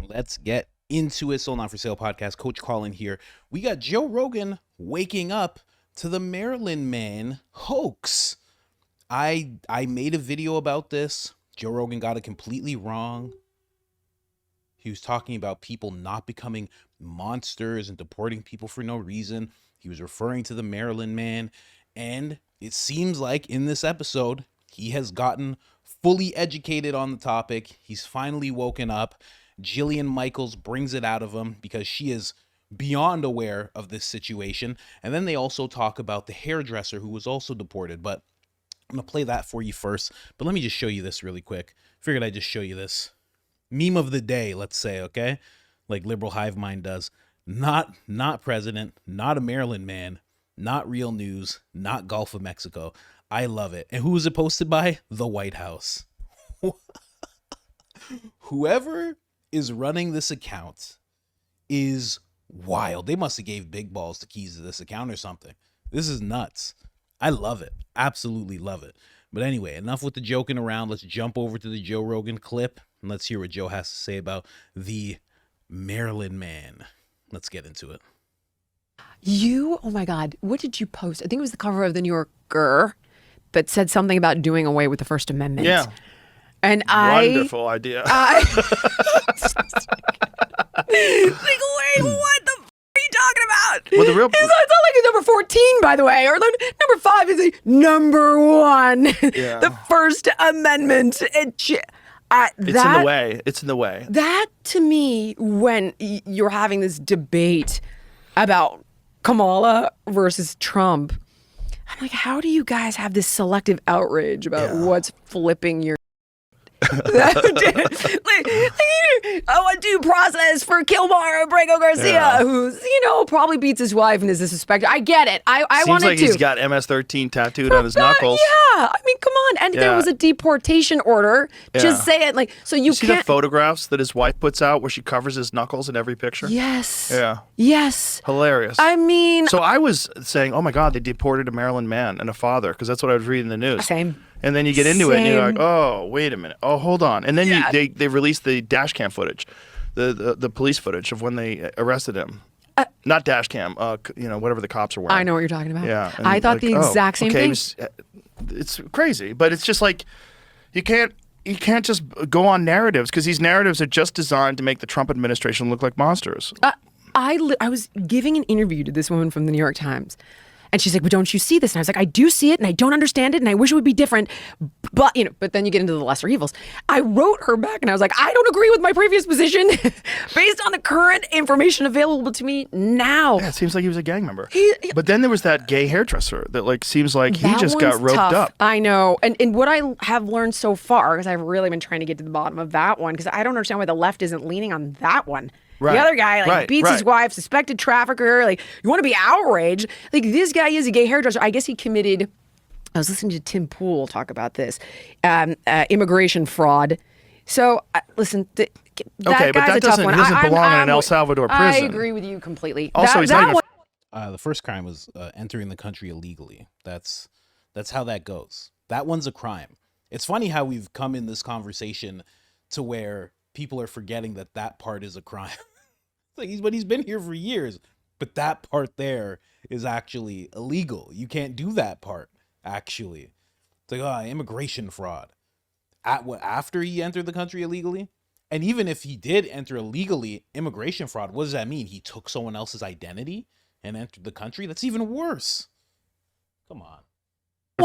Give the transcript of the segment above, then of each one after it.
Let's get into it. Sold Not For Sale podcast. Coach Colin here. We got Joe Rogan waking up to the Maryland man hoax. I made a video about this. Joe Rogan got it completely wrong. He was talking about people not becoming monsters and deporting people for no reason. He was referring to the Maryland man. And it seems like in this episode, he has gotten fully educated on the topic. He's finally woken up. Jillian Michaels brings it out of him because she is beyond aware of this situation. And then they also talk about the hairdresser who was also deported. But I'm going to play that for you first. But let me just show you this really quick. Figured I'd just show you this. Meme of the day, let's say, okay? Like liberal hive mind does. Not president, not a Maryland man, not real news, not Gulf of Mexico. I love it. And who was it posted by? The White House. Whoever is running this account is wild. They must have gave Big Balls the keys to this account or something. This is nuts. I love it. Absolutely love it. But anyway, enough with the joking around. Let's jump over to the Joe Rogan clip and let's hear what Joe has to say about the Maryland man. Let's get into it. Oh my God, what did you post? I think it was the cover of the New Yorker that said something about doing away with the First Amendment. Yeah. And Wonderful idea. Like, wait, what the are you talking about? Well, the real it's not like it's number 14, by the way, or number 5 is number 1. Yeah. The First Amendment. It's in the way. It's in the way. That to me, when you're having this debate about Kamala versus Trump, I'm like, how do you guys have this selective outrage about what's flipping your a due process for Abrego Garcia, who's, probably beats his wife and is a suspect. I get it. I Seems wanted like to. He's got MS-13 tattooed on his knuckles. Yeah. I mean, come on. And there was a deportation order. Just say it. So you see can't. The photographs that his wife puts out where she covers his knuckles in every picture? Yes. Yeah. Yes. Hilarious. I mean. So I was saying, oh my God, they deported a Maryland man and a father, because that's what I was reading in the news. Same. And then you get into it and you're like, oh, wait a minute. Oh, hold on. And then they released the dash cam footage, the police footage of when they arrested him. Not dash cam, whatever the cops are wearing. I know what you're talking about. Yeah. I thought the exact same thing. It's crazy, but it's just like you can't just go on narratives, because these narratives are just designed to make the Trump administration look like monsters. I was giving an interview to this woman from the New York Times. And she's like, but don't you see this? And I was like, I do see it, and I don't understand it, and I wish it would be different. But then you get into the lesser evils. I wrote her back, and I was like, I don't agree with my previous position based on the current information available to me now. Yeah, it seems like he was a gang member. But then there was that gay hairdresser that seems like he just got roped up. I know. And what I have learned so far, because I've really been trying to get to the bottom of that one, because I don't understand why the left isn't leaning on that one. Right. The other guy beats his wife, suspected trafficker. You want to be outraged? This guy is a gay hairdresser. I guess he committed. I was listening to Tim Pool talk about this immigration fraud. So listen, that guy's a tough one. He doesn't belong in an El Salvador prison. I agree with you completely. Also, he's not even. The first crime was entering the country illegally. That's how that goes. That one's a crime. It's funny how we've come in this conversation to where people are forgetting that part is a crime. But he's been here for years. But that part there is actually illegal. You can't do that part, actually. It's like, immigration fraud. After he entered the country illegally? And even if he did enter illegally, immigration fraud, what does that mean? He took someone else's identity and entered the country? That's even worse. Come on.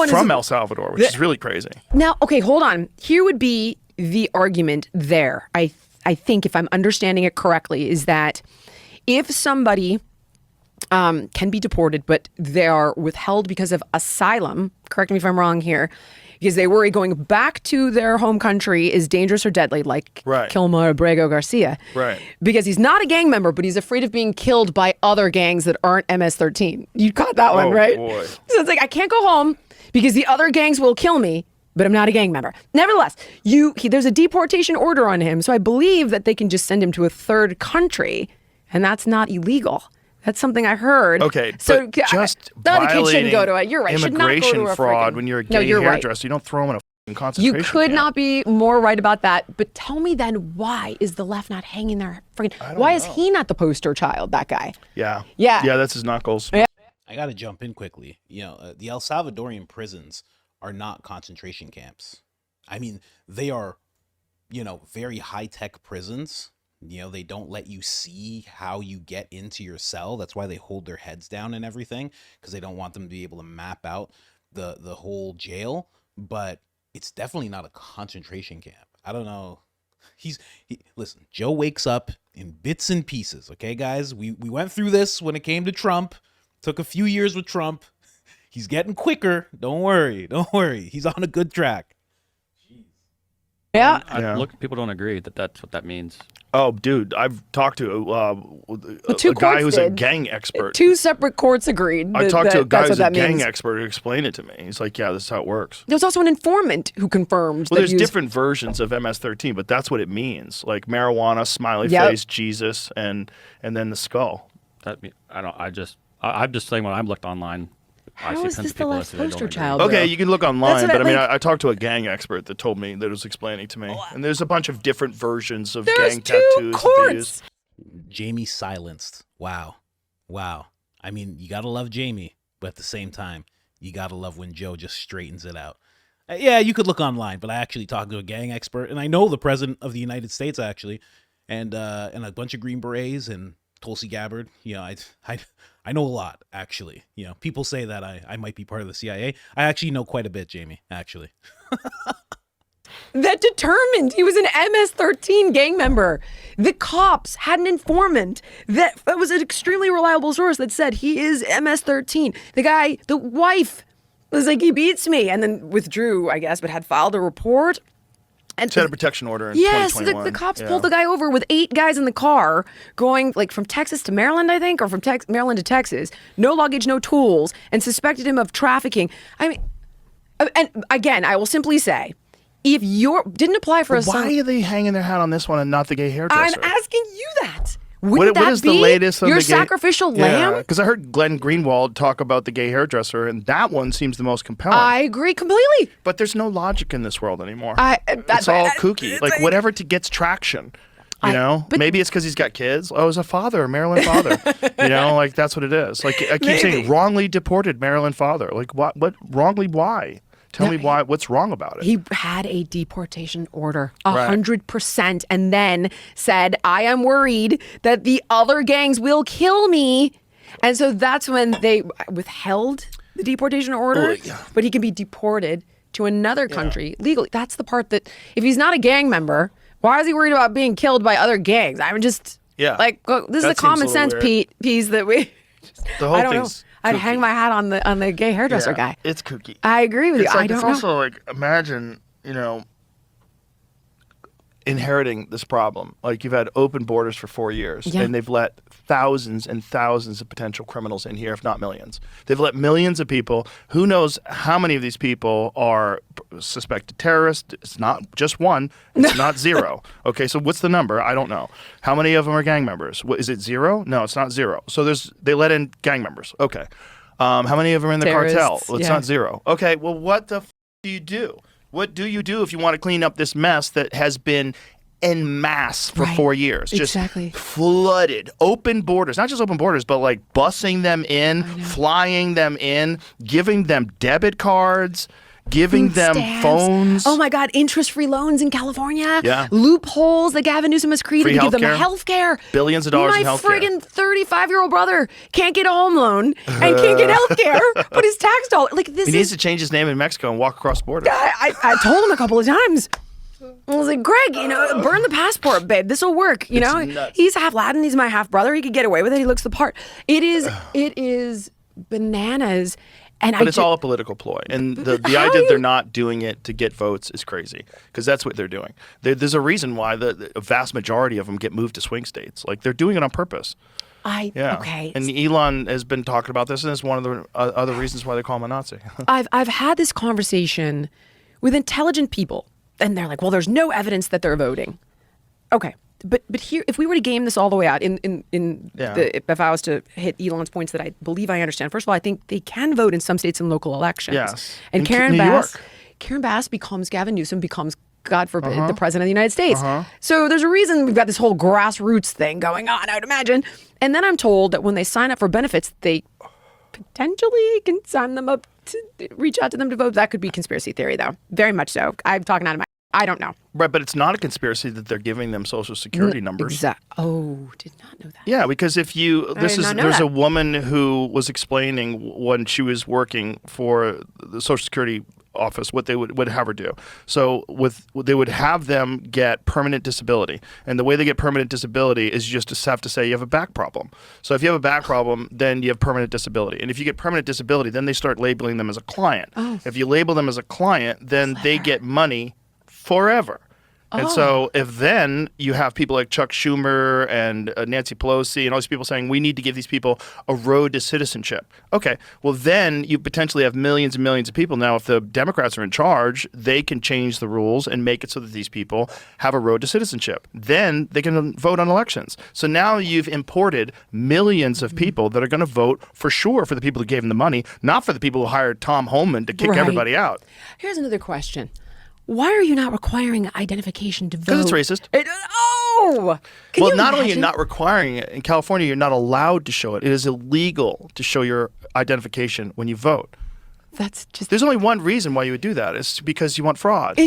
From El Salvador, which is really crazy. Now, okay, hold on. Here would be the argument there, I think, if I'm understanding it correctly, is that if somebody can be deported, but they are withheld because of asylum, correct me if I'm wrong here, because they worry going back to their home country is dangerous or deadly, like Abrego Garcia. Right. Because he's not a gang member, but he's afraid of being killed by other gangs that aren't MS-13. You caught that one, right? Boy. So it's like, I can't go home because the other gangs will kill me, but I'm not a gang member. Nevertheless, there's a deportation order on him, so I believe that they can just send him to a third country, and that's not illegal. That's something I heard. Okay, so but just the kid shouldn't violating go to it. You're right. Immigration should not go to a fraud freaking, when you're a gay hairdresser. You don't throw him in a concentration You could camp. not be more right about that. But tell me then, why is the left not hanging there? Why is he not the poster child, that guy? Yeah. Yeah. Yeah, that's his knuckles. Yeah. I got to jump in quickly. The El Salvadorian prisons are not concentration camps. I mean, they are, very high-tech prisons. They don't let you see how you get into your cell. That's why they hold their heads down and everything, because they don't want them to be able to map out the whole jail. But it's definitely not a concentration camp. I don't know. Listen, Joe wakes up in bits and pieces, okay, guys? We went through this when it came to Trump. Took a few years with Trump. He's getting quicker. Don't worry. He's on a good track. Yeah. Look, people don't agree that that's what that means. Oh, dude, I've talked to a guy who's a gang expert. 2 separate courts agreed. I talked to a guy who's a gang means. expert who explained it to me. He's like, yeah, this is how it works. There was also an informant who confirmed. Well, there's different versions of MS-13, but that's what it means. Like marijuana, smiley face, Jesus, and then the skull. I'm just saying when I looked online. How is this the last poster child? Okay, you can look online, but I I talked to a gang expert that told me, that was explaining to me. And there's a bunch of different versions of gang tattoos that they use. Jamie silenced. Wow. I mean, you gotta love Jamie, but at the same time, you gotta love when Joe just straightens it out. Yeah, you could look online, but I actually talked to a gang expert, and I know the president of the United States actually, and a bunch of Green Berets and Tulsi Gabbard. I know a lot, actually. People say that I might be part of the CIA. I actually know quite a bit, Jamie, actually. That determined he was an MS-13 gang member. The cops had an informant that was an extremely reliable source that said he is MS-13. The wife was like, he beats me, and then withdrew, I guess, but had filed a report. And had a protection order in yes, 2021. the cops pulled the guy over with 8 guys in the car going from Texas to Maryland, I think, or from Maryland to Texas. No luggage, no tools, and suspected him of trafficking. I mean, and again, I will simply say, if you didn't apply for why are they hanging their hat on this one and not the gay hairdresser? I'm asking you that. Wouldn't what that is be the latest on your the gay... sacrificial lamb? Because I heard Glenn Greenwald talk about the gay hairdresser, and that one seems the most compelling. I agree completely. But there's no logic in this world anymore. It's all kooky. Like whatever gets traction. Maybe it's because he's got kids. Oh, he's a father, a Maryland father. That's what it is. Like I keep saying, wrongly deported Maryland father. Like what? Wrongly? Why? Tell me why. What's wrong about it? He had a deportation order, 100%, and then said, "I am worried that the other gangs will kill me," and so that's when they withheld the deportation order. But he can be deported to another country legally. That's the part that, if he's not a gang member, why is he worried about being killed by other gangs? I'm just this is a common sense piece that we. The whole thing's. I'd hang my hat on the gay hairdresser guy. It's kooky. I agree with you. I don't know. It's also like, imagine, inheriting this problem. Like you've had open borders for 4 years, and they've let thousands and thousands of potential criminals in here, if not millions. They've let millions of people. Who knows how many of these people are suspected terrorists? It's not just one. It's not 0. Okay, so what's the number? I don't know. How many of them are gang members? Is it 0? No, it's not 0. So they let in gang members. Okay. How many of them are in the cartel? Well, it's not 0. Okay, well, what the do you do? What do you do if you want to clean up this mess that has been en masse for 4 years? Just flooded. Open borders. Not just open borders, but like busing them in, flying them in, giving them debit cards, giving them phones. Oh my God, interest-free loans in California. Yeah. Loopholes that Gavin Newsom has created Free to give them healthcare. health care. Billions of dollars in health care. My friggin' 35-year-old brother can't get a home loan and can't get health care, but his tax dollar. He needs to change his name in Mexico and walk across the border. I told him a couple of times. I was like, Greg, burn the passport, babe. This will work. He's half Latin. He's my half brother. He could get away with it. He looks the part. It is bananas. But it's all a political ploy. And the idea that they're not doing it to get votes is crazy, because that's what they're doing. There's a reason why the vast majority of them get moved to swing states. Like, they're doing it on purpose. Okay. And Elon has been talking about this, and it's one of the other reasons why they call him a Nazi. I've had this conversation with intelligent people, and they're like, well, there's no evidence that they're voting. Okay. But here, if we were to game this all the way out, if I was to hit Elon's points that I believe I understand, first of all, I think they can vote in some states in local elections. Yes. And New York. Karen Bass becomes Gavin Newsom, becomes, God forbid, the president of the United States. So there's a reason we've got this whole grassroots thing going on, I would imagine. And then I'm told that when they sign up for benefits, they potentially can sign them up to reach out to them to vote. That could be conspiracy theory, though. Very much so. I'm talking out of my... I don't know. Right, but it's not a conspiracy that they're giving them Social Security numbers. Oh, did not know that. Yeah, because if you there's a woman who was explaining when she was working for the Social Security office what they would have her do. So they would have them get permanent disability, and the way they get permanent disability is you just have to say you have a back problem. So if you have a back problem, then you have permanent disability, and if you get permanent disability, then they start labeling them as a client. If you label them as a client, then they get money forever. And so if then you have people like Chuck Schumer and Nancy Pelosi and all these people saying we need to give these people a road to citizenship. Okay, well then you potentially have millions and millions of people. Now if the Democrats are in charge, they can change the rules and make it so that these people have a road to citizenship. Then they can vote on elections. So now you've imported millions of people that are going to vote for sure for the people who gave them the money, not for the people who hired Tom Homan to kick everybody out. Here's another question. Why are you not requiring identification to vote? Because it's racist. Can you not only are you imagine? not requiring it, in California, you're not allowed to show it. It is illegal to show your identification when you vote. That's just... There's only one reason why you would do that. It's because you want fraud.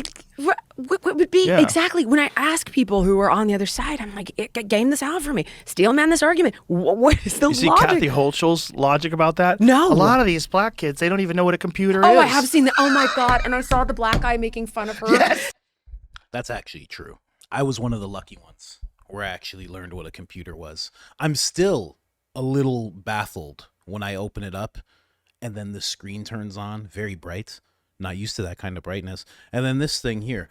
What would be exactly when I ask people who are on the other side, I'm like, game this out for me. Steel man this argument. What is the you see logic? Kathy Holtz's logic about that? No. A lot of these black kids, they don't even know what a computer is. Oh, I have seen that. Oh my God. And I saw the black guy making fun of her. Yes. That's actually true. I was one of the lucky ones where I actually learned what a computer was. I'm still a little baffled when I open it up and then the screen turns on, very bright. Not used to that kind of brightness. And then this thing here,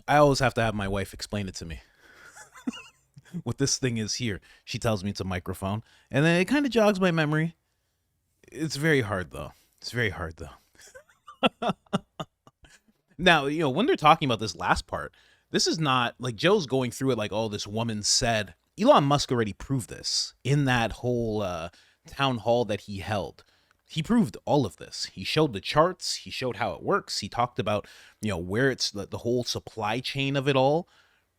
I always have to have my wife explain it to me. What this thing is here. She tells me it's a microphone. And then it kind of jogs my memory. It's very hard, though. Now, when they're talking about this last part, this is not like Joe's going through it like, oh, this woman said. Elon Musk already proved this in that whole town hall that he held. He proved all of this. He showed the charts. He showed how it works. He talked about, where it's the whole supply chain of it all.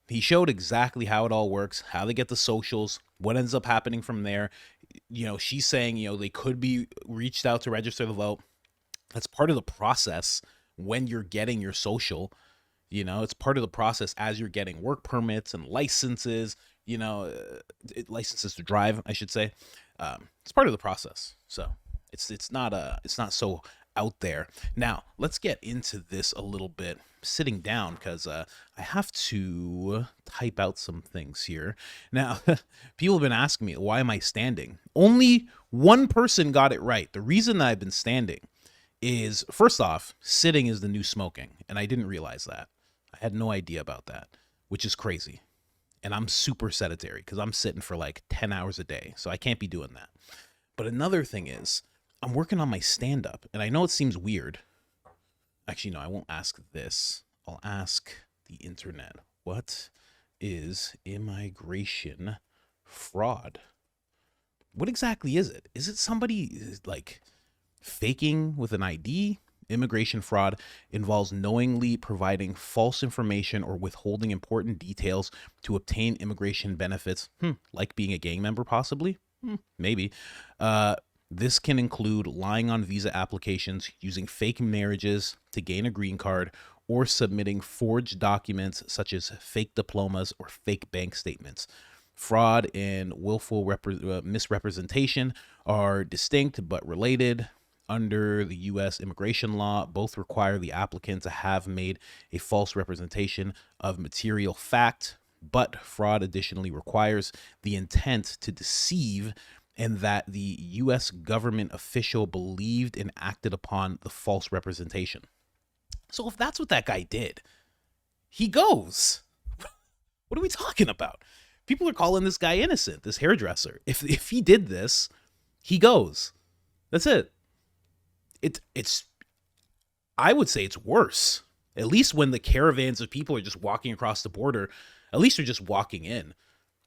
He showed exactly how it all works, how they get the socials, what ends up happening from there. She's saying, they could be reached out to register the vote. That's part of the process when you're getting your social. It's part of the process as you're getting work permits and licenses, licenses to drive, I should say. It's part of the process. So it's not so out there. Now, let's get into this a little bit, sitting down, because I have to type out some things here. Now, people have been asking me, why am I standing? Only one person got it right. The reason that I've been standing is, first off, sitting is the new smoking, and I didn't realize that. I had no idea about that, which is crazy. And I'm super sedentary because I'm sitting for like 10 hours a day, so I can't be doing that. But another thing is, I'm working on my stand-up, and I know it seems weird. Actually, no, I won't ask this. I'll ask the internet. What is immigration fraud? What exactly is it? Is it somebody like faking with an ID? Immigration fraud involves knowingly providing false information or withholding important details to obtain immigration benefits. Like being a gang member, possibly? Maybe. This can include lying on visa applications, using fake marriages to gain a green card, or submitting forged documents such as fake diplomas or fake bank statements. Fraud and willful misrepresentation are distinct but related. Under the U.S. immigration law, both require the applicant to have made a false representation of material fact, but fraud additionally requires the intent to deceive and that the U.S. government official believed and acted upon the false representation. So if that's what that guy did, he goes. What are we talking about? People are calling this guy innocent, this hairdresser. If he did this, he goes. That's it. It's I would say it's worse. At least when the caravans of people are just walking across the border, at least they're just walking in.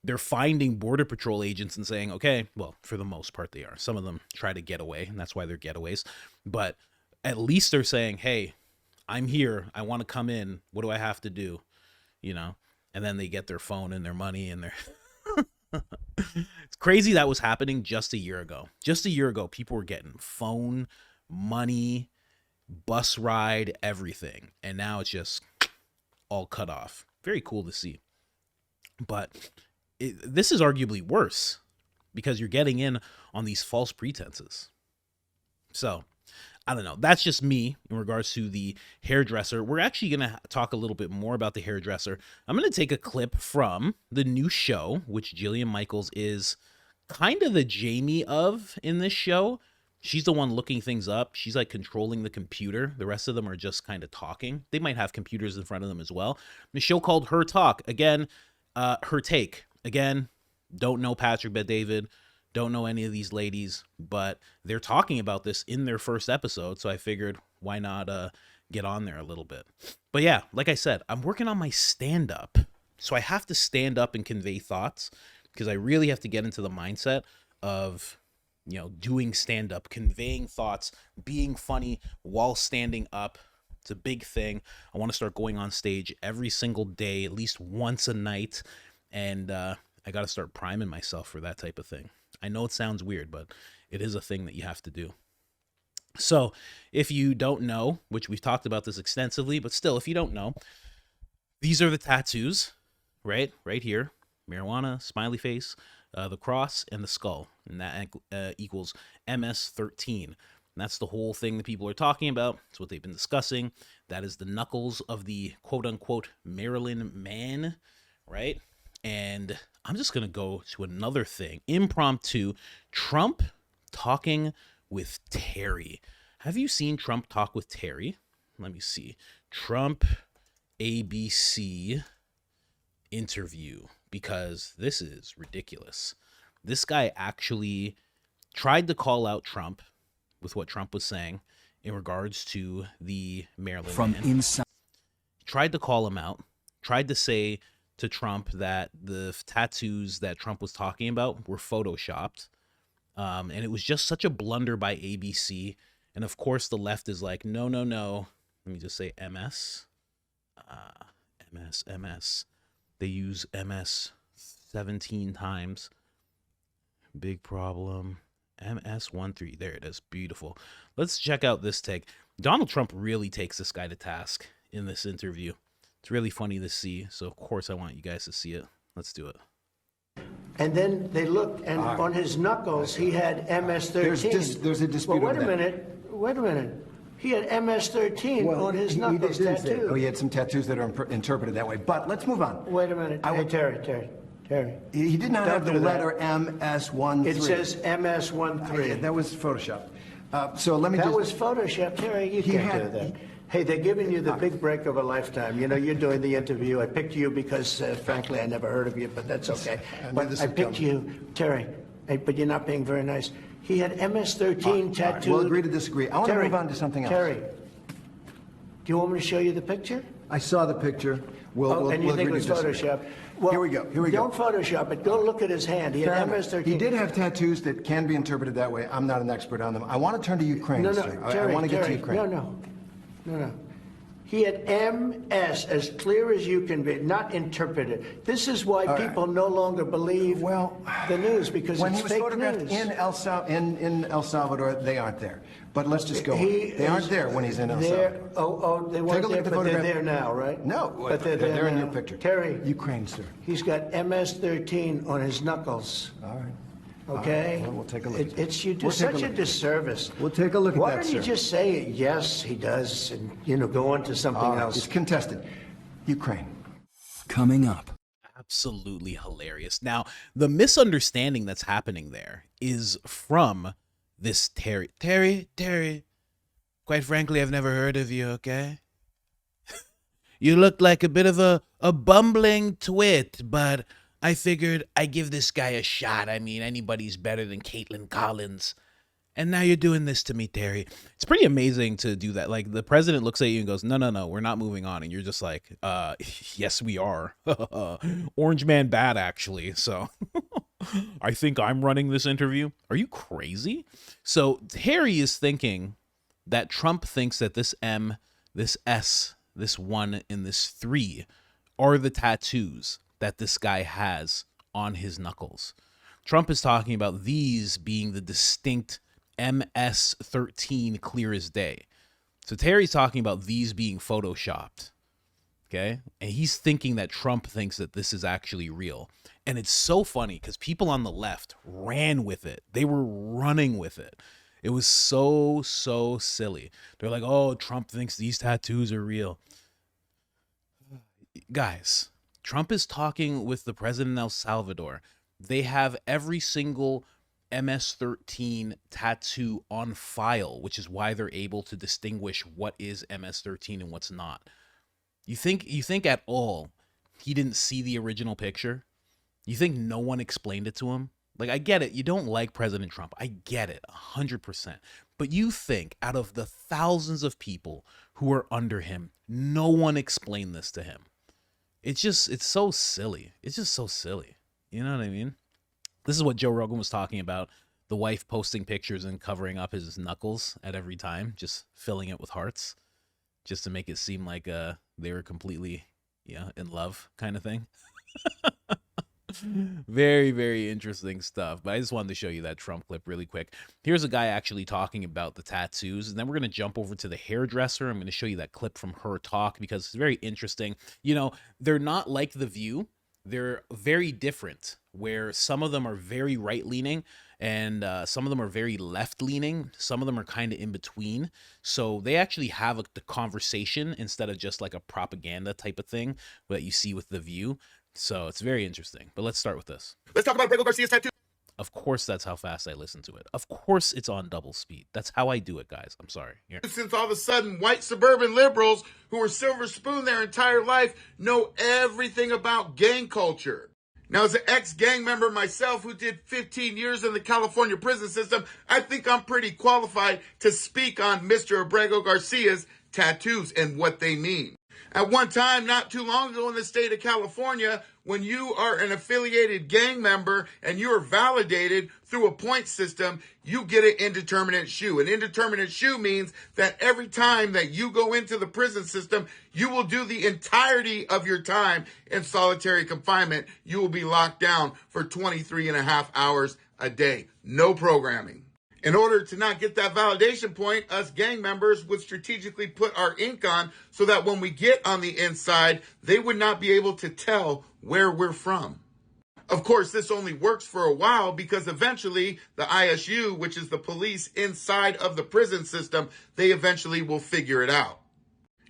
They're finding Border Patrol agents and saying, okay, well, for the most part they are. Some of them try to get away, and that's why they're getaways. But at least they're saying, hey, I'm here. I want to come in. What do I have to do? And then they get their phone and their money and their it's crazy that was happening just a year ago. Just a year ago, people were getting phone, money, bus ride, everything. And now it's just all cut off. Very cool to see. But this is arguably worse because you're getting in on these false pretenses. So, I don't know. That's just me in regards to the hairdresser. We're actually going to talk a little bit more about the hairdresser. I'm going to take a clip from the new show, which Jillian Michaels is kind of the Jamie of in this show. She's the one looking things up. She's like controlling the computer. The rest of them are just kind of talking. They might have computers in front of them as well. The show called Her Talk. Again, Her Take. Again, don't know Patrick Bet-David. Don't know any of these ladies, but they're talking about this in their first episode, so I figured why not get on there a little bit. But yeah, like I said, I'm working on my stand-up, so I have to stand up and convey thoughts because I really have to get into the mindset of, doing stand-up, conveying thoughts, being funny while standing up. It's a big thing. I want to start going on stage every single day, at least once a night, and I got to start priming myself for that type of thing. I know it sounds weird, but it is a thing that you have to do. So if you don't know, which we've talked about this extensively, but still, if you don't know, these are the tattoos, right here. Marijuana, smiley face, the cross, and the skull. And that equals MS-13. And that's the whole thing that people are talking about. It's what they've been discussing. That is the knuckles of the quote-unquote Maryland man, right? And I'm just going to go to another thing. Impromptu. Trump talking with Terry. Have you seen Trump talk with Terry? Let me see. Trump ABC interview. Because this is ridiculous. This guy actually tried to call out Trump with what Trump was saying in regards to the Maryland man. Inside. Tried to call him out. Tried to say to Trump that the tattoos that Trump was talking about were photoshopped. And it was just such a blunder by ABC. And of course, the left is like, no. Let me just say MS. MS. They use MS 17 times. Big problem. MS-13. There it is. Beautiful. Let's check out this take. Donald Trump really takes this guy to task in this interview. It's really funny to see, so of course I want you guys to see it. Let's do it. And then they looked, and on his knuckles, he had MS-13. There's a dispute Wait a minute. He had MS-13 on his knuckles tattooed. Oh, he had some tattoos that are interpreted that way. But let's move on. Wait a minute. Hey, Terry. He did not have the letter MS-13. It says MS-13. That was Photoshop. So let me That was Photoshop. Terry, you can't do that. Hey, they're giving you the big break of a lifetime. You're doing the interview. I picked you because, frankly, I never heard of you, but that's okay. But I picked you, Terry, but you're not being very nice. He had MS-13 tattooed. Right. We'll agree to disagree. I want to move on to something else. Terry, do you want me to show you the picture? I saw the picture. We'll and you think it was Photoshop? Well, here we go. Don't Photoshop it. Go look at his hand. He had MS-13. He did have tattoos that can be interpreted that way. I'm not an expert on them. I want to turn to Ukraine, sir. Terry, I want to get to Ukraine. No. He had MS as clear as you can be, not interpreted. This is why people no longer believe the news, because when it's he was fake photographed news. in El Salvador, they aren't there. But let's just go on. They aren't there when he's in El Salvador. They weren't there, but they're there now, right? No, but they're in now. your picture. Terry. Ukraine, sir. He's got MS-13 on his knuckles. All right. Okay? Well, we'll take a look. You do such a disservice. We'll take a look at that, Why don't you sir. just say, yes, he does, and go on to something else? It's contested. Ukraine. Coming up. Absolutely hilarious. Now, the misunderstanding that's happening there is from this Terry. Terry, quite frankly, I've never heard of you, okay? You look like a bit of a bumbling twit, but I figured I'd give this guy a shot. I mean, anybody's better than Caitlin Collins. And now you're doing this to me, Terry. It's pretty amazing to do that. Like, the president looks at you and goes, no, we're not moving on. And you're just like, yes, we are. Orange man bad, actually. So I think I'm running this interview. Are you crazy? So Harry is thinking that Trump thinks that this M this S, this 1, and this 3 are the tattoos that this guy has on his knuckles. Trump is talking about these being the distinct MS-13 clear as day. So Terry's talking about these being photoshopped. Okay? And he's thinking that Trump thinks that this is actually real. And it's so funny because people on the left ran with it. They were running with it. It was so silly. They're like, oh, Trump thinks these tattoos are real. Guys, Trump is talking with the president of El Salvador. They have every single MS-13 tattoo on file, which is why they're able to distinguish what is MS-13 and what's not. You think at all he didn't see the original picture? You think no one explained it to him? Like, I get it. You don't like President Trump. I get it 100%. But you think out of the thousands of people who are under him, no one explained this to him. It's so silly. It's just so silly. You know what I mean? This is what Joe Rogan was talking about. The wife posting pictures and covering up his knuckles at every time, just filling it with hearts, just to make it seem like they were completely, in love kind of thing. Very, very interesting stuff. But I just wanted to show you that Trump clip really quick. Here's a guy actually talking about the tattoos. And then we're going to jump over to the hairdresser. I'm going to show you that clip from her talk because it's very interesting. They're not like The View. They're very different, where some of them are very right-leaning and some of them are very left-leaning. Some of them are kind of in between. So they actually have the conversation instead of just like a propaganda type of thing that you see with The View. So it's very interesting. But let's start with this. Let's talk about Brego Garcia's tattoo. Of course, that's how fast I listen to it. Of course, it's on double speed. That's how I do it, guys. I'm sorry. Here. Since all of a sudden, white suburban liberals who were silver spoon their entire life know everything about gang culture. Now, as an ex-gang member myself who did 15 years in the California prison system, I think I'm pretty qualified to speak on Mr. Abrego Garcia's tattoos and what they mean. At one time, not too long ago in the state of California, when you are an affiliated gang member and you are validated through a point system, you get an indeterminate shoe. An indeterminate shoe means that every time that you go into the prison system, you will do the entirety of your time in solitary confinement. You will be locked down for 23 and a half hours a day. No programming. In order to not get that validation point, us gang members would strategically put our ink on so that when we get on the inside, they would not be able to tell where we're from. Of course, this only works for a while because eventually the ISU, which is the police inside of the prison system, they eventually will figure it out.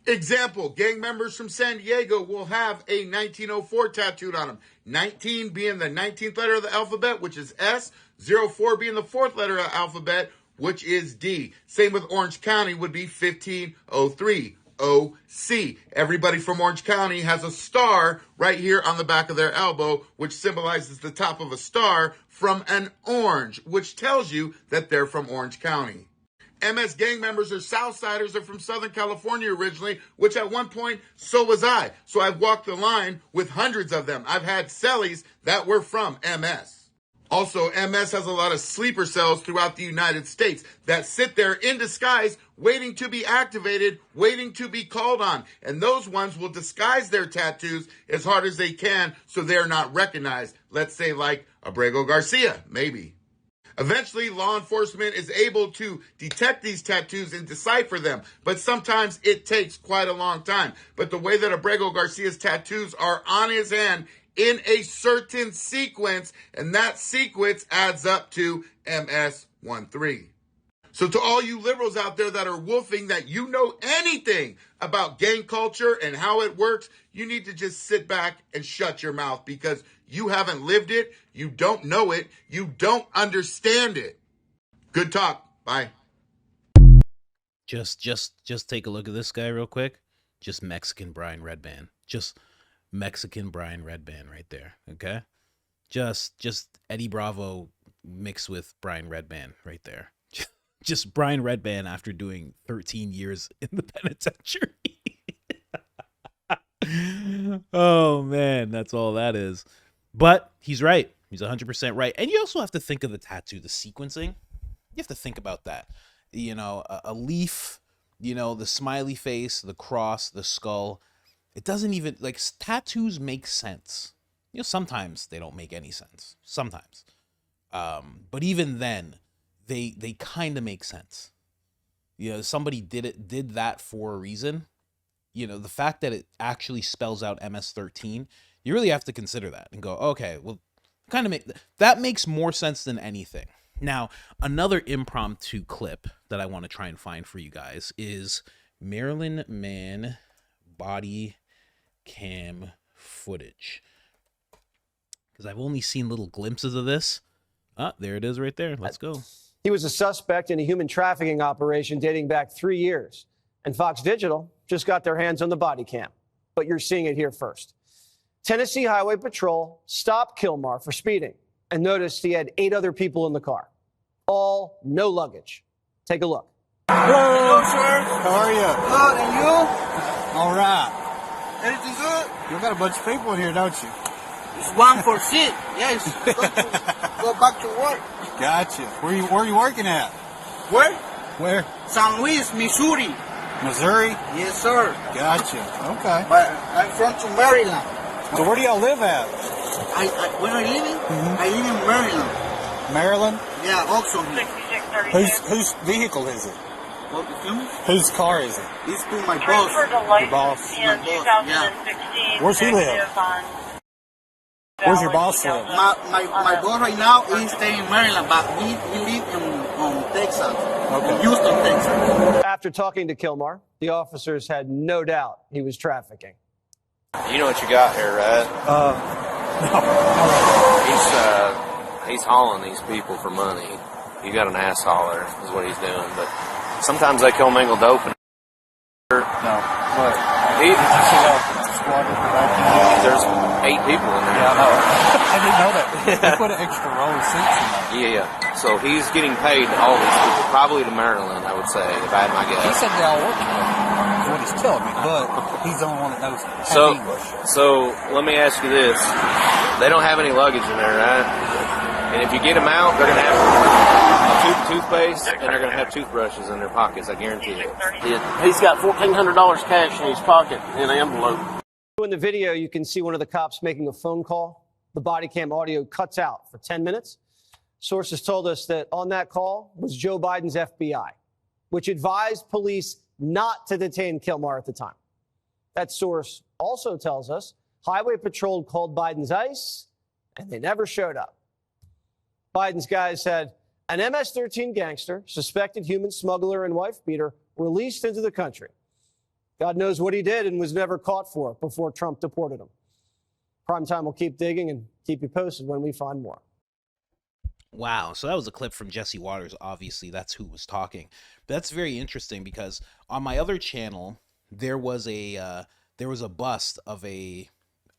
Example, gang members from San Diego will have a 1904 tattooed on them. 19 being the 19th letter of the alphabet, which is S. 04 being the 4th letter of the alphabet, which is D. Same with Orange County would be 1503. OC. Everybody from Orange County has a star right here on the back of their elbow, which symbolizes the top of a star from an orange, which tells you that they're from Orange County. MS gang members or Southsiders are from Southern California originally, which at one point, so was I. So I've walked the line with hundreds of them. I've had cellies that were from MS. Also, MS has a lot of sleeper cells throughout the United States that sit there in disguise, waiting to be activated, waiting to be called on. And those ones will disguise their tattoos as hard as they can so they're not recognized. Let's say like Abrego Garcia, maybe. Eventually, law enforcement is able to detect these tattoos and decipher them, but sometimes it takes quite a long time. But the way that Abrego Garcia's tattoos are on his hand in a certain sequence, and that sequence adds up to MS-13. So to all you liberals out there that are wolfing that you know anything about gang culture and how it works, you need to just sit back and shut your mouth because you haven't lived it, you don't know it, you don't understand it. Good talk. Bye. Just take a look at this guy real quick. Just Mexican Brian Redband. Just Mexican Brian Redband right there. Okay? Just Eddie Bravo mixed with Brian Redband right there. Just Brian Redband after doing 13 years in the penitentiary. Oh man, that's all that is. But he's right. He's 100% right. And you also have to think of the tattoo, the sequencing. You have to think about that. You know, a leaf You know, the smiley face, the cross, the skull. It doesn't even, like, tattoos make sense. You know, sometimes they don't make any sense. Sometimes. But even then, they kind of make sense. You know, somebody did that for a reason. You know, the fact that it actually spells out MS-13, you really have to consider that and go, okay, well, that makes more sense than anything. Now, another impromptu clip that I want to try and find for you guys is Maryland man body cam footage. Because I've only seen little glimpses of this. Ah, there it is right there. Let's go. He was a suspect in a human trafficking operation dating back 3 years. And Fox Digital just got their hands on the body cam. But you're seeing it here first. Tennessee Highway Patrol stopped Kilmar for speeding and noticed he had 8 other people in the car. All no luggage. Take a look. Hello, sir. How are you? Good, and you? All right. Everything good? You got a bunch of people in here, don't you? It's one for shit. Yes. Go back to work. Gotcha. Where are you working at? Where? Where? San Luis, Missouri. Missouri? Yes, sir. Gotcha. Okay. But I'm from Maryland. So where do y'all live at? Where I living? I live in Maryland. Maryland? Yeah, Oxon. Whose vehicle is it? What, excuse me? Whose car is it? It's to my boss. Your boss? My boss, yeah. Where's he live? Where's your boss live? My boss right now is staying in Maryland, but we live in Texas. Okay. In Houston, Texas. After talking to Kilmar, the officers had no doubt he was trafficking. You know what you got here, right? No. He's hauling these people for money. You got an ass hauler is what he's doing, but sometimes they commingle dope. No. What? There's 8 people in there. Yeah, I know. I didn't know that. They put an extra row of seats in there. Yeah. So he's getting paid to haul these people, probably to Maryland, I would say, if I had my guess. He said they all work together, is what he's telling me, but he's the only one that knows English. So let me ask you this. They don't have any luggage in there, right? And if you get them out, they're going to have a toothpaste and they're going to have toothbrushes in their pockets, I guarantee it. He's got $1,400 cash in his pocket in an envelope. In the video, you can see one of the cops making a phone call. The body cam audio cuts out for 10 minutes. Sources told us that on that call was Joe Biden's FBI, which advised police not to detain Kilmar at the time. That source also tells us Highway Patrol called Biden's ICE, and they never showed up. Biden's guys said an MS-13 gangster, suspected human smuggler and wife beater, released into the country. God knows what he did and was never caught for before Trump deported him. Primetime will keep digging and keep you posted when we find more. Wow, so that was a clip from Jesse Waters. Obviously, that's who was talking. But that's very interesting because on my other channel, there was a bust of a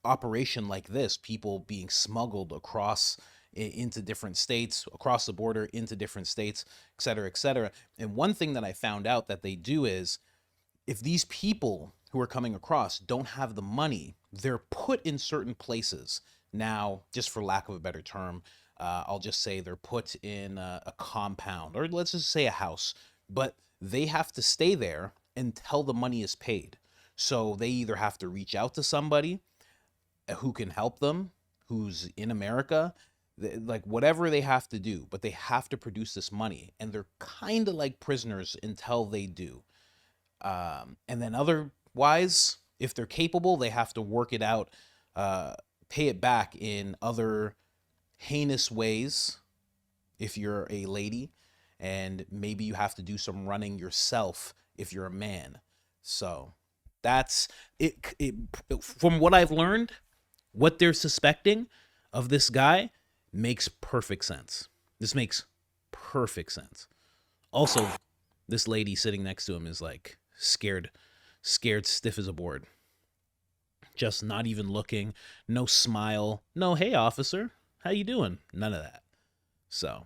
operation like this, people being smuggled across into different states, across the border into different states, et cetera, et cetera. And one thing that I found out that they do is if these people who are coming across don't have the money, they're put in certain places. Now, just for lack of a better term, I'll just say they're put in a compound, or let's just say a house, but they have to stay there until the money is paid. So they either have to reach out to somebody who can help them, who's in America, like whatever they have to do, but they have to produce this money, and they're kind of like prisoners until they do. And then otherwise, if they're capable, they have to work it out, pay it back in other heinous ways if you're a lady, and maybe you have to do some running yourself if you're a man. So that's it. From what I've learned, what they're suspecting of this guy makes perfect sense. This makes perfect sense. Also, this lady sitting next to him is like scared stiff as a board. Just not even looking, no smile, no, hey officer, how you doing? None of that. So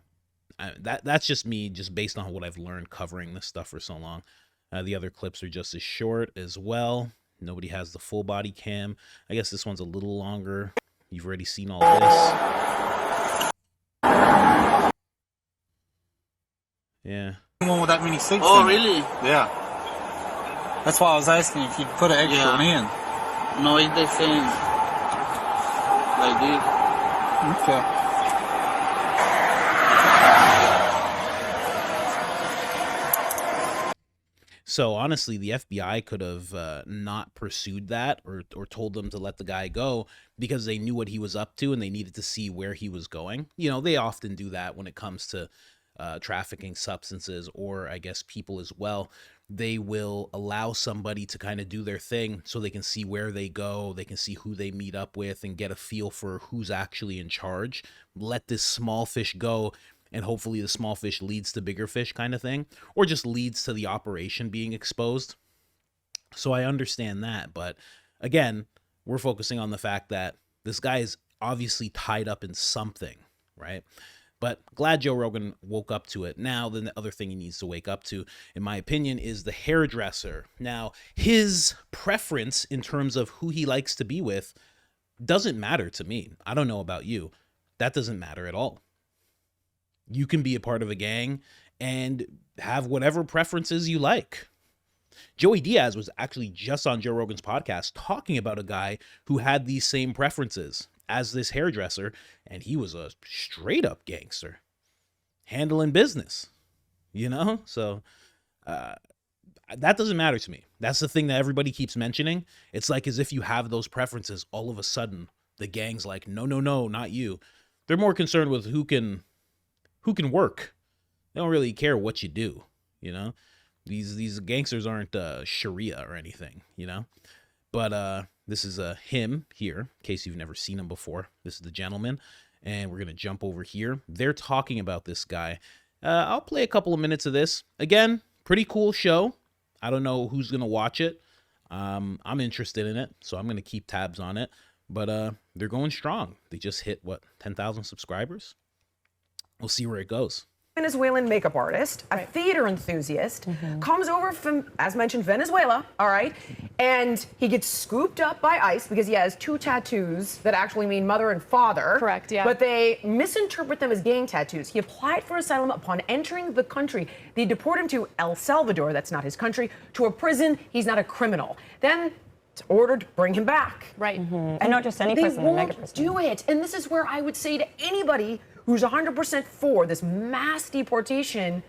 that's just me, just based on what I've learned covering this stuff for so long. The other clips are just as short as well. Nobody has the full body cam. I guess this one's a little longer. You've already seen all this. Yeah. One with that many seats. Oh, really? Yeah. That's why I was asking if you'd put an extra one in. No, it's the same. Like this. Okay. So honestly, the FBI could have not pursued that or told them to let the guy go because they knew what he was up to and they needed to see where he was going. You know, they often do that when it comes to trafficking substances, or I guess people as well. They will allow somebody to kind of do their thing so they can see where they go, they can see who they meet up with and get a feel for who's actually in charge. Let this small fish go, and hopefully the small fish leads to bigger fish kind of thing, or just leads to the operation being exposed. So I understand that, but again, we're focusing on the fact that this guy is obviously tied up in something, right? But glad Joe Rogan woke up to it. Now, then the other thing he needs to wake up to, in my opinion, is the hairdresser. Now, his preference in terms of who he likes to be with doesn't matter to me. I don't know about you. That doesn't matter at all. You can be a part of a gang and have whatever preferences you like. Joey Diaz was actually just on Joe Rogan's podcast talking about a guy who had these same preferences as this hairdresser, and he was a straight up gangster handling business, you know? So that doesn't matter to me. That's the thing that everybody keeps mentioning. It's like as if you have those preferences, all of a sudden the gang's like, no, not you. They're more concerned with who can work. They don't really care what you do, you know? These gangsters aren't Sharia or anything, you know? But this is him here, in case you've never seen him before. This is the gentleman, and we're going to jump over here. They're talking about this guy. I'll play a couple of minutes of this. Again, pretty cool show. I don't know who's going to watch it. I'm interested in it, so I'm going to keep tabs on it. But they're going strong. They just hit, 10,000 subscribers? We'll see where it goes. Venezuelan makeup artist, a theater enthusiast, comes over from, as mentioned, Venezuela, all right, and he gets scooped up by ICE because he has 2 tattoos that actually mean mother and father. Correct, yeah. But they misinterpret them as gang tattoos. He applied for asylum upon entering the country. They deport him to El Salvador, that's not his country, to a prison. He's not a criminal. Then it's ordered to bring him back. Right. And not just any prison, they a mega won't prison. do it. And this is where I would say to anybody who's 100% for this mass deportation,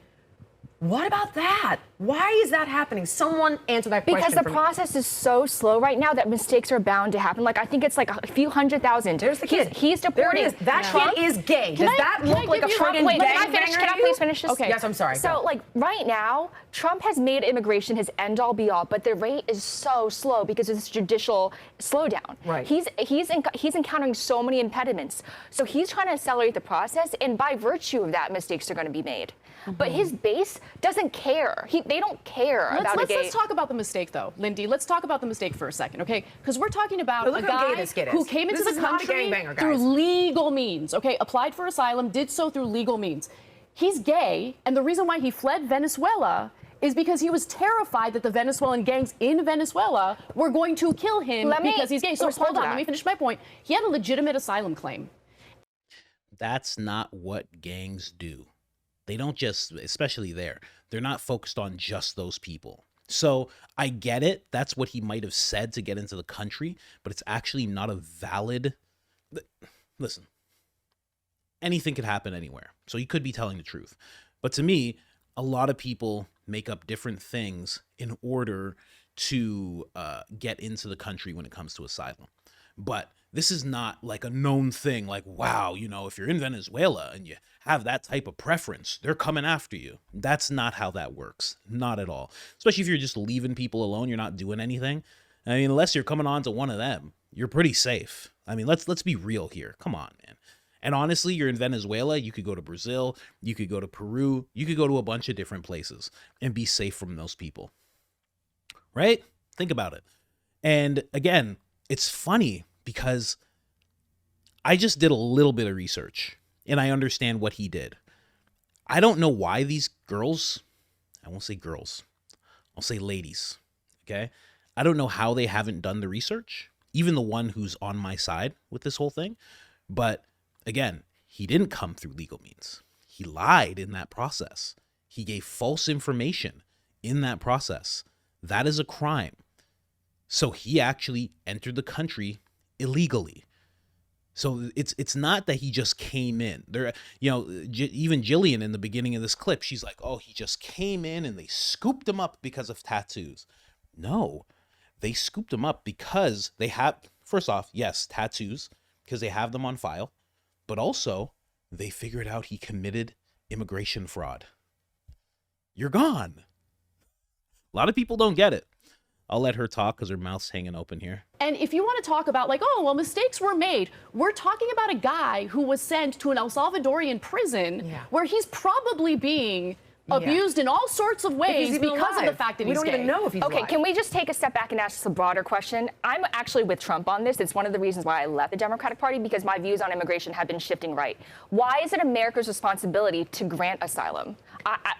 what about that? Why is that happening? Someone answer that question. Because the process is so slow right now that mistakes are bound to happen. Like, I think it's like a few 100,000. There's the kid. He's deporting. There it is. That kid is gay. Does that look like a friggin' Wait, gang can I please finish this? Okay. Yes, I'm sorry. So, like, right now, Trump has made immigration his end-all, be-all, but the rate is so slow because of this judicial slowdown. Right. He's encountering so many impediments. So he's trying to accelerate the process, and by virtue of that, mistakes are going to be made. But his base doesn't care. They don't care about a gay. Let's talk about the mistake, though, Lindy. Let's talk about the mistake for a second, okay? Because we're talking about a guy who came into the country through legal means, okay? Applied for asylum, did so through legal means. He's gay, and the reason why he fled Venezuela is because he was terrified that the Venezuelan gangs in Venezuela were going to kill him because he's gay. So hold on, let me finish my point. He had a legitimate asylum claim. That's not what gangs do. They don't just, especially there, they're not focused on just those people. So I get it. That's what he might have said to get into the country, but it's actually not a valid. Listen, anything could happen anywhere. So he could be telling the truth. But to me, a lot of people make up different things in order to get into the country when it comes to asylum. But this is not like a known thing, like, wow, you know, if you're in Venezuela and you have that type of preference, they're coming after you. That's not how that works. Not at all. Especially if you're just leaving people alone, you're not doing anything. I mean, unless you're coming on to one of them, you're pretty safe. I mean, let's be real here. Come on, man. And honestly, you're in Venezuela, you could go to Brazil, you could go to Peru, you could go to a bunch of different places and be safe from those people. Right? Think about it. And again, it's funny because I just did a little bit of research and I understand what he did. I don't know why these girls, I won't say girls, I'll say ladies, okay? I don't know how they haven't done the research, even the one who's on my side with this whole thing. But again, he didn't come through legal means. He lied in that process. He gave false information in that process. That is a crime. So he actually entered the country illegally. So it's not that he just came in there. You know, even Jillian in the beginning of this clip, she's like, oh, he just came in and they scooped him up because of tattoos. No, they scooped him up because they have, first off, yes, tattoos, because they have them on file, but also they figured out he committed immigration fraud. You're gone. A lot of people don't get it. I'll let her talk because her mouth's hanging open here. And if you want to talk about like, oh, well, mistakes were made. We're talking about a guy who was sent to an El Salvadorian prison where he's probably being abused in all sorts of ways because of the fact that he's gay. We don't even know if he's Okay, alive. can we just take a step back and ask a broader question? I'm actually with Trump on this. It's one of the reasons why I left the Democratic Party, because my views on immigration have been shifting right. Why is it America's responsibility to grant asylum?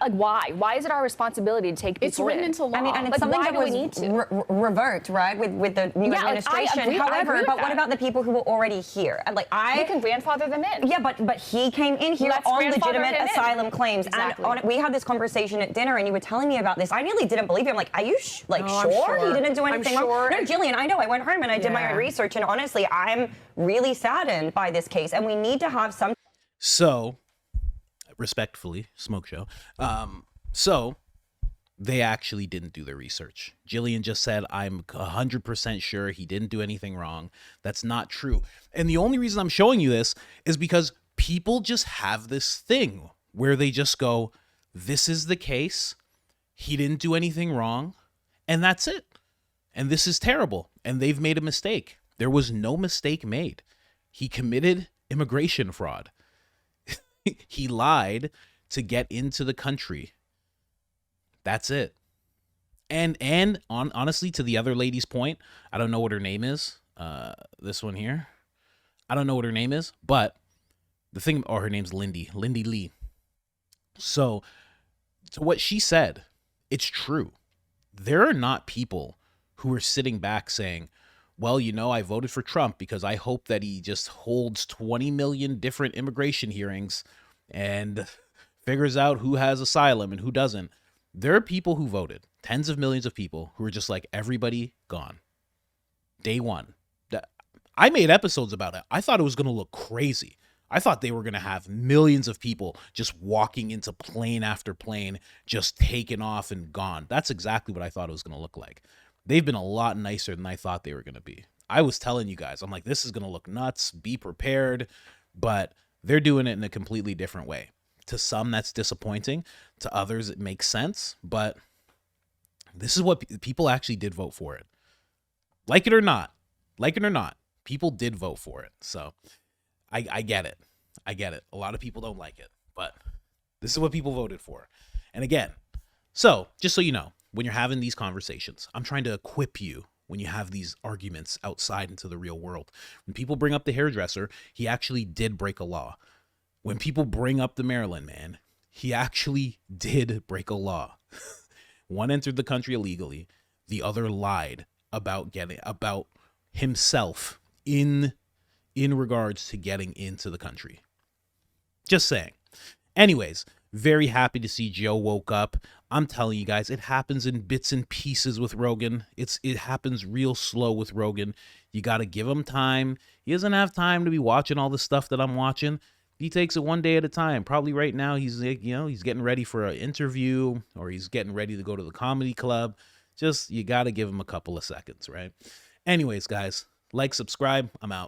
Like, why? Why is it our responsibility to take people It's written into law. I mean, and it's like, something why that do we was need to? revert, right, with the new administration. I agree However, with but that. what about the people who were already here? And, like, We can grandfather them in. Yeah, but he came in here Let's on grandfather legitimate him in. asylum claims. Exactly. And we had this conversation at dinner, and you were telling me about this. I nearly didn't believe you. I'm like, are you No, I'm sure? sure. He didn't do I'm anything sure. wrong? No, Jillian, I know. I went home and I did my Yeah. own research, and honestly, I'm really saddened by this case, and we need to have some. So, respectfully, smoke show. So they actually didn't do their research. Jillian just said, I'm 100% sure he didn't do anything wrong. That's not true. And the only reason I'm showing you this is because people just have this thing where they just go, this is the case. He didn't do anything wrong. And that's it. And this is terrible. And they've made a mistake. There was no mistake made. He committed immigration fraud. He lied to get into the country. That's it. And honestly, to the other lady's point, I don't know what her name is. This one here. I don't know what her name is, but the thing, or her name's Lindy Lee. So to what she said, it's true. There are not people who are sitting back saying, well, you know, I voted for Trump because I hope that he just holds 20 million different immigration hearings and figures out who has asylum and who doesn't. There are people who voted, tens of millions of people, who are just like, everybody gone. Day one. I made episodes about it. I thought it was going to look crazy. I thought they were going to have millions of people just walking into plane after plane, just taken off and gone. That's exactly what I thought it was going to look like. They've been a lot nicer than I thought they were going to be. I was telling you guys, I'm like, this is going to look nuts. Be prepared. But they're doing it in a completely different way. To some, that's disappointing. To others, it makes sense. But this is what people actually did vote for it. Like it or not, people did vote for it. So I get it. I get it. A lot of people don't like it. But this is what people voted for. And again, so just so you know, when you're having these conversations, I'm trying to equip you when you have these arguments outside into the real world. When people bring up the hairdresser, he actually did break a law. When people bring up the Maryland man, he actually did break a law. One entered the country illegally. The other lied about himself in regards to getting into the country. Just saying. Anyways, very happy to see Joe woke up. I'm telling you guys, it happens in bits and pieces with Rogan. It happens real slow with Rogan. You got to give him time. He doesn't have time to be watching all the stuff that I'm watching. He takes it one day at a time. Probably right now he's getting ready for an interview, or he's getting ready to go to the comedy club. Just, you got to give him a couple of seconds, right? Anyways, guys, like, subscribe. I'm out.